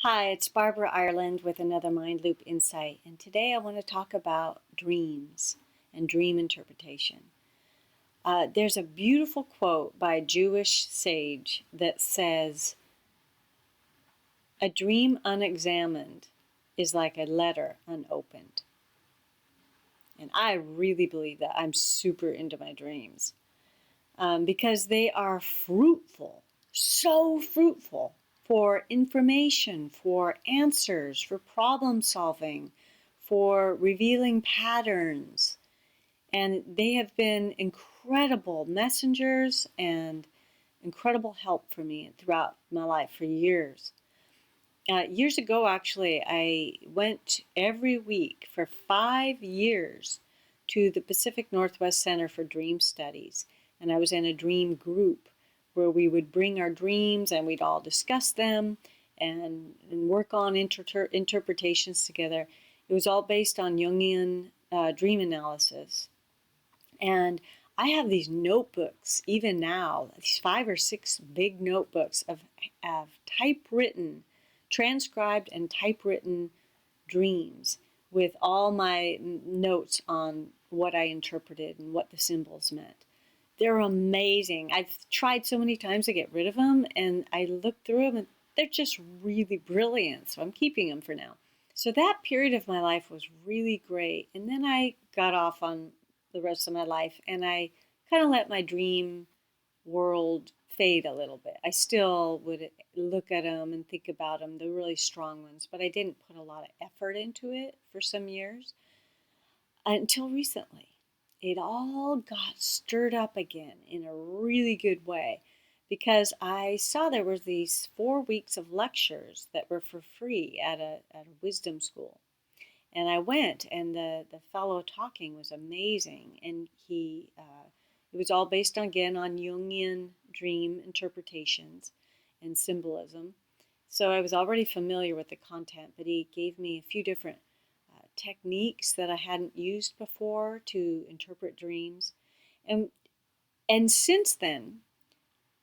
Hi, it's Barbara Ireland with another Mind Loop Insight, and today I want to talk about dreams and dream interpretation. There's a beautiful quote by a Jewish sage that says, "A dream unexamined is like a letter unopened." And I really believe that. I'm super into my dreams because they are fruitful, so fruitful for information, for answers, for problem solving, for revealing patterns. And they have been incredible messengers and incredible help for me throughout my life for years. Years ago, actually, I went every week for 5 years to the Pacific Northwest Center for Dream Studies. And I was in a dream group where we would bring our dreams and we'd all discuss them and work on interpretations together. It was all based on Jungian dream analysis. And I have these notebooks, even now, these 5 or 6 big notebooks of typewritten, transcribed and typewritten dreams with all my notes on what I interpreted and what the symbols meant. They're amazing. I've tried so many times to get rid of them, and I look through them, and they're just really brilliant. So I'm keeping them for now. So that period of my life was really great. And then I got off on the rest of my life, and I kind of let my dream world fade a little bit. I still would look at them and think about them, the really strong ones, but I didn't put a lot of effort into it for some years until recently. It all got stirred up again in a really good way because I saw there were these 4 weeks of lectures that were for free at a wisdom school. And I went, and the fellow talking was amazing. And it was all based on, again, on Jungian dream interpretations and symbolism. So I was already familiar with the content, but he gave me a few different techniques that I hadn't used before to interpret dreams. And, and since then,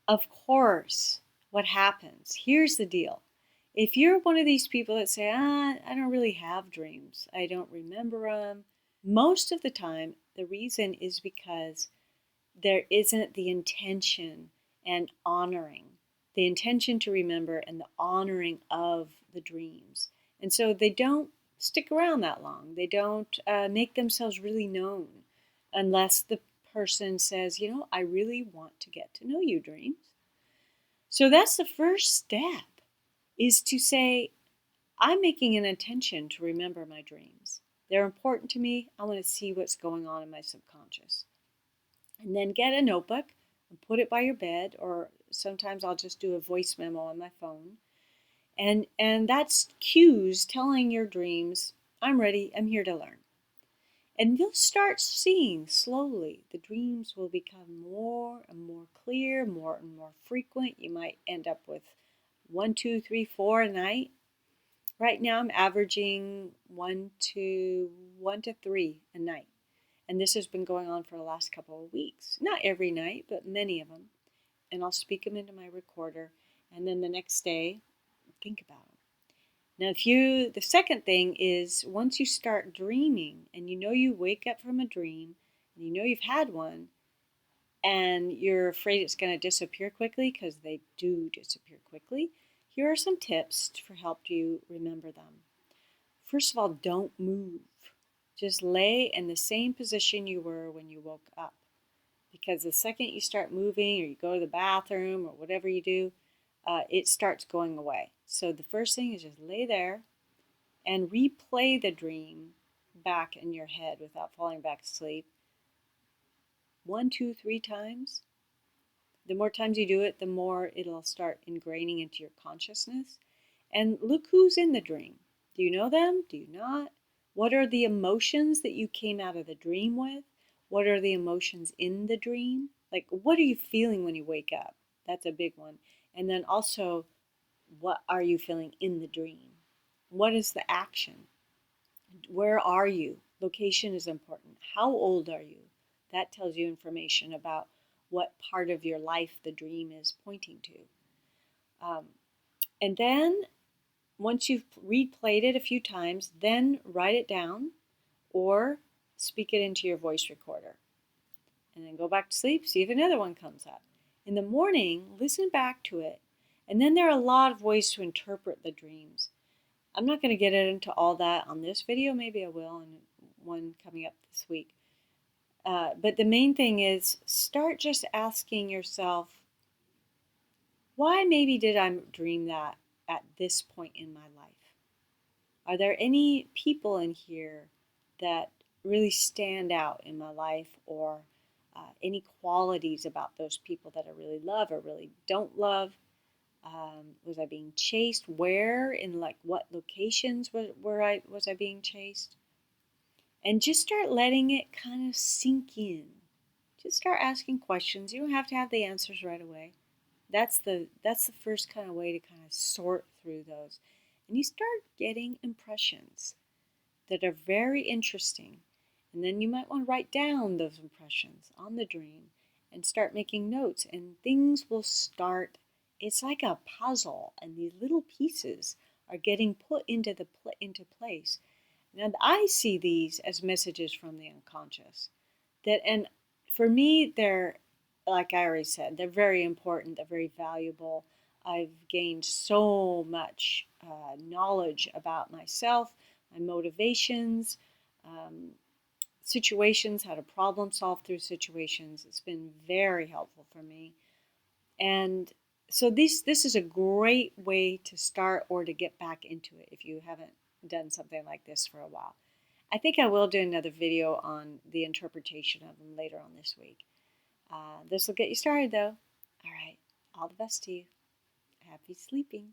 of course, what happens? Here's the deal. If you're one of these people that say, I don't really have dreams, I don't remember them, most of the time, the reason is because there isn't the intention and honoring, the intention to remember and the honoring of the dreams. And so they don't stick around that long. They don't make themselves really known unless the person says, I really want to get to know you, dreams. So that's the first step, is to say, I'm making an intention to remember my dreams. They're important to me. I want to see what's going on in my subconscious. And then get a notebook and put it by your bed, or sometimes I'll just do a voice memo on my phone. And that's cues telling your dreams, I'm ready, I'm here to learn. And you'll start seeing slowly the dreams will become more and more clear, more and more frequent. You might end up with 1, 2, 3, 4 a night. Right now I'm averaging one to three a night. And this has been going on for the last couple of weeks. Not every night, but many of them. And I'll speak them into my recorder. And then the next day, think about them. Now, the second thing is, once you start dreaming and you wake up from a dream and you've had one and you're afraid it's going to disappear quickly, because they do disappear quickly, here are some tips for help you remember them. First of all, don't move. Just lay in the same position you were when you woke up. Because the second you start moving or you go to the bathroom or whatever you do, it starts going away. So the first thing is just lay there and replay the dream back in your head without falling back asleep 1, 2, 3 times. The more times you do it, the more it'll start ingraining into your consciousness. And look who's in the dream. Do you know them? Do you not? What are the emotions that you came out of the dream with? What are the emotions in the dream? Like, what are you feeling when you wake up? That's a big one. And then also, what are you feeling in the dream? What is the action? Where are you? Location is important. How old are you? That tells you information about what part of your life the dream is pointing to. And then once you've replayed it a few times, then write it down or speak it into your voice recorder. And then go back to sleep, see if another one comes up. In the morning, listen back to it. And then there are a lot of ways to interpret the dreams. I'm not going to get into all that on this video. Maybe I will in one coming up this week. But the main thing is start just asking yourself, why maybe did I dream that at this point in my life? Are there any people in here that really stand out in my life, or any qualities about those people that I really love or really don't love? Was I being chased? Where, in like what locations was I being chased? And just start letting it kind of sink in. Just start asking questions. You don't have to have the answers right away. That's the first kind of way to kind of sort through those. And you start getting impressions that are very interesting. And then you might want to write down those impressions on the dream and start making notes, and things will start. It's like a puzzle, and these little pieces are getting put into place. Now I see these as messages from the unconscious. And for me, they're, like I already said, they're very important. They're very valuable. I've gained so much knowledge about myself, my motivations, um, situations, how to problem solve through situations. It's been very helpful for me. And so this is a great way to start or to get back into it if you haven't done something like this for a while. I think I will do another video on the interpretation of them later on this week. This will get you started though. All right. All the best to you. Happy sleeping.